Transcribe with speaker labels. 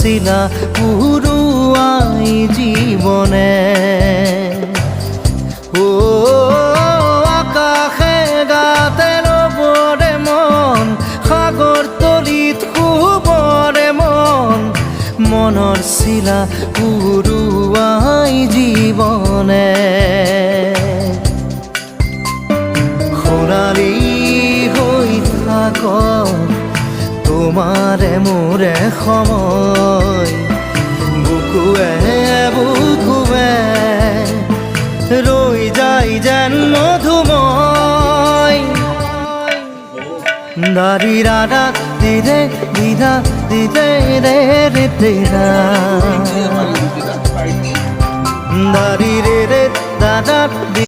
Speaker 1: শিলা পুরুয়াই জীবনে ও আকাশে গাতে রবরে মন সাগর তলিত শুবরে মন মনৰ শিলা পুৰুৱাই জীৱনে সোণালী হৈ থাক তোমাৰে মোৰে সময় বুকুৱে বুকুৱে ৰৈ যায় যেন মধুময় দাৰি ৰাধা দিদে দিদা দিদে রে রে তেরা দারি রে রে দাদা